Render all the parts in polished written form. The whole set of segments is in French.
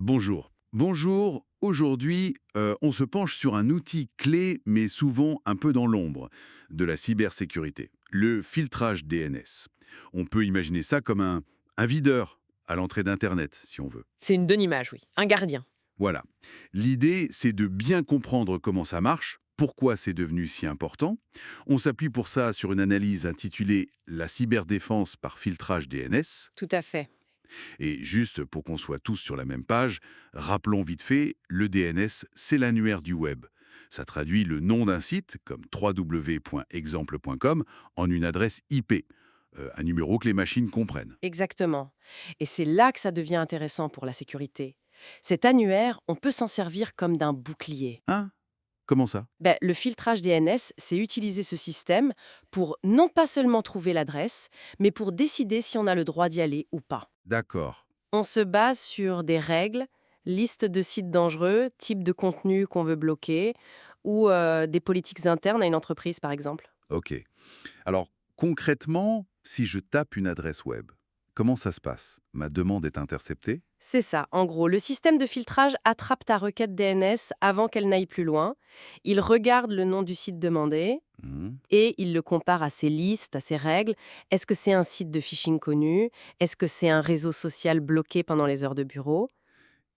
Bonjour. Bonjour. Aujourd'hui, on se penche sur un outil clé, mais souvent un peu dans l'ombre, de la cybersécurité, le filtrage DNS. On peut imaginer ça comme un videur à l'entrée d'Internet, si on veut. C'est une bonne image, oui. Un gardien. Voilà. L'idée, c'est de bien comprendre comment ça marche, pourquoi c'est devenu si important. On s'appuie pour ça sur une analyse intitulée La cyberdéfense par filtrage DNS. Tout à fait. Et juste pour qu'on soit tous sur la même page, rappelons vite fait, le DNS, c'est l'annuaire du web. Ça traduit le nom d'un site, comme www.exemple.com, en une adresse IP, un numéro que les machines comprennent. Exactement. Et c'est là que ça devient intéressant pour la sécurité. Cet annuaire, on peut s'en servir comme d'un bouclier. Hein? Comment ça? Le filtrage DNS, c'est utiliser ce système pour non pas seulement trouver l'adresse, mais pour décider si on a le droit d'y aller ou pas. D'accord. On se base sur des règles, liste de sites dangereux, type de contenu qu'on veut bloquer, ou des politiques internes à une entreprise, par exemple. Ok. Alors, concrètement, si je tape une adresse web, comment ça se passe? Ma demande est interceptée? C'est ça, en gros, le système de filtrage attrape ta requête DNS avant qu'elle n'aille plus loin. Il regarde le nom du site demandé Hmm. et il le compare à ses listes, à ses règles. Est-ce que c'est un site de phishing connu? Est-ce que c'est un réseau social bloqué pendant les heures de bureau?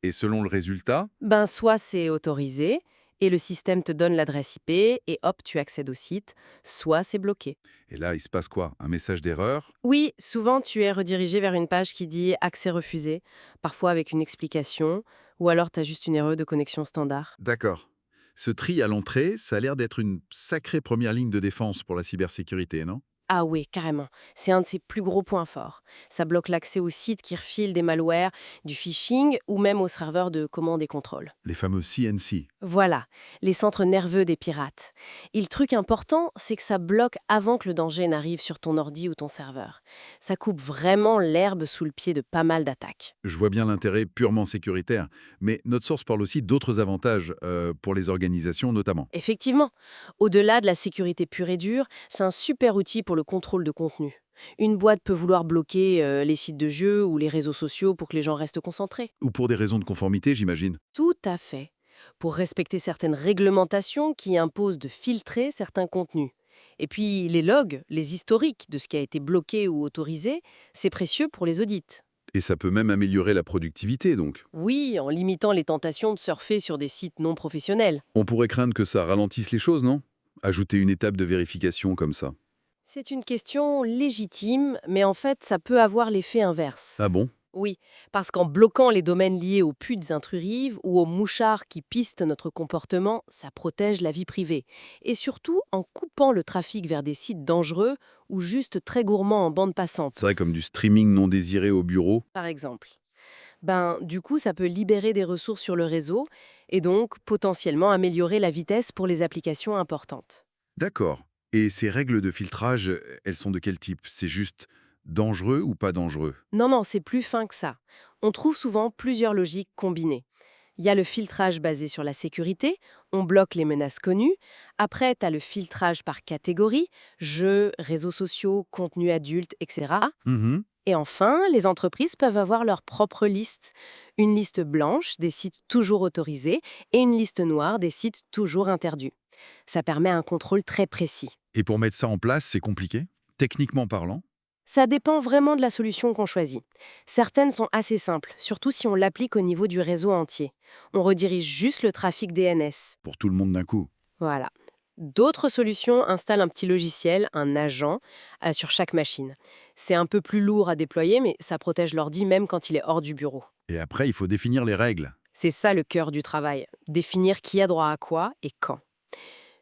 Et selon le résultat? Soit c'est autorisé et le système te donne l'adresse IP et hop, tu accèdes au site, soit c'est bloqué. Et là, il se passe quoi? Un message d'erreur? Oui, souvent tu es redirigé vers une page qui dit accès refusé, parfois avec une explication, ou alors tu as juste une erreur de connexion standard. D'accord. Ce tri à l'entrée, ça a l'air d'être une sacrée première ligne de défense pour la cybersécurité, non? Ah oui, carrément. C'est un de ses plus gros points forts. Ça bloque l'accès aux sites qui refilent des malwares, du phishing ou même aux serveurs de commande et contrôle. Les fameux CNC. Voilà, les centres nerveux des pirates. Et le truc important, c'est que ça bloque avant que le danger n'arrive sur ton ordi ou ton serveur. Ça coupe vraiment l'herbe sous le pied de pas mal d'attaques. Je vois bien l'intérêt purement sécuritaire, mais notre source parle aussi d'autres avantages pour les organisations notamment. Effectivement, au-delà de la sécurité pure et dure, c'est un super outil pour le contrôle de contenu. Une boîte peut vouloir bloquer les sites de jeux ou les réseaux sociaux pour que les gens restent concentrés. Ou pour des raisons de conformité, j'imagine. Tout à fait. Pour respecter certaines réglementations qui imposent de filtrer certains contenus. Et puis les logs, les historiques de ce qui a été bloqué ou autorisé, c'est précieux pour les audits. Et ça peut même améliorer la productivité, donc. Oui, en limitant les tentations de surfer sur des sites non professionnels. On pourrait craindre que ça ralentisse les choses, non? Ajouter une étape de vérification comme ça. C'est une question légitime, mais en fait, ça peut avoir l'effet inverse. Ah bon? Oui, parce qu'en bloquant les domaines liés aux putes intrurives ou aux mouchards qui pistent notre comportement, ça protège la vie privée. Et surtout en coupant le trafic vers des sites dangereux ou juste très gourmands en bande C'est passante, vrai, comme du streaming non désiré au bureau. par exemple. Du coup, ça peut libérer des ressources sur le réseau et donc potentiellement améliorer la vitesse pour les applications importantes. D'accord. Et ces règles de filtrage, elles sont de quel type? C'est juste dangereux ou pas dangereux? Non, non, c'est plus fin que ça. On trouve souvent plusieurs logiques combinées. Il y a le filtrage basé sur la sécurité, on bloque les menaces connues. Après, tu as le filtrage par catégorie, jeux, réseaux sociaux, contenu adulte, etc. Mhm. Et enfin, les entreprises peuvent avoir leur propre liste. Une liste blanche des sites toujours autorisés et une liste noire des sites toujours interdits. Ça permet un contrôle très précis. Et pour mettre ça en place, c'est compliqué? Techniquement parlant? Ça dépend vraiment de la solution qu'on choisit. Certaines sont assez simples, surtout si on l'applique au niveau du réseau entier. On redirige juste le trafic DNS. Pour tout le monde d'un coup. Voilà. D'autres solutions installent un petit logiciel, un agent, sur chaque machine. C'est un peu plus lourd à déployer, mais ça protège l'ordi même quand il est hors du bureau. Et après, il faut définir les règles. C'est ça le cœur du travail, définir qui a droit à quoi et quand.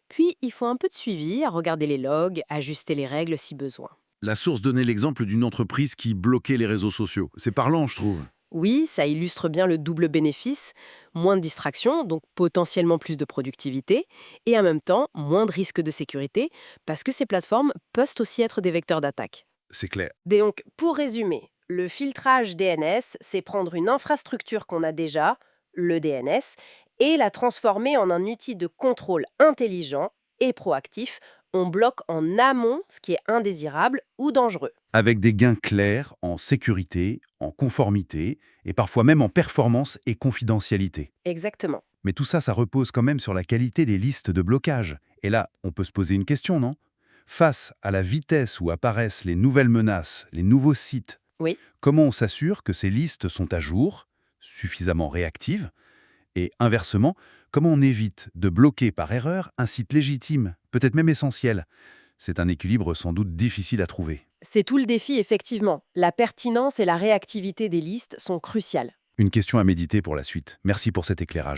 Puis, il faut un peu de suivi, à regarder les logs, ajuster les règles si besoin. La source donnait l'exemple d'une entreprise qui bloquait les réseaux sociaux. C'est parlant, je trouve. Oui, ça illustre bien le double bénéfice, moins de distractions, donc potentiellement plus de productivité, et en même temps, moins de risques de sécurité, parce que ces plateformes peuvent aussi être des vecteurs d'attaque. C'est clair. Donc, pour résumer, le filtrage DNS, c'est prendre une infrastructure qu'on a déjà, le DNS, et la transformer en un outil de contrôle intelligent et proactif On bloque en amont ce qui est indésirable ou dangereux. Avec des gains clairs en sécurité, en conformité, et parfois même en performance et confidentialité. Exactement. Mais tout ça, ça repose quand même sur la qualité des listes de blocage. Et là, on peut se poser une question, non? Face à la vitesse où apparaissent les nouvelles menaces, les nouveaux sites, Oui. comment on s'assure que ces listes sont à jour, suffisamment réactives? Et inversement, comment on évite de bloquer par erreur un site légitime, peut-être même essentiel? C'est un équilibre sans doute difficile à trouver. C'est tout le défi, effectivement. La pertinence et la réactivité des listes sont cruciales. Une question à méditer pour la suite. Merci pour cet éclairage.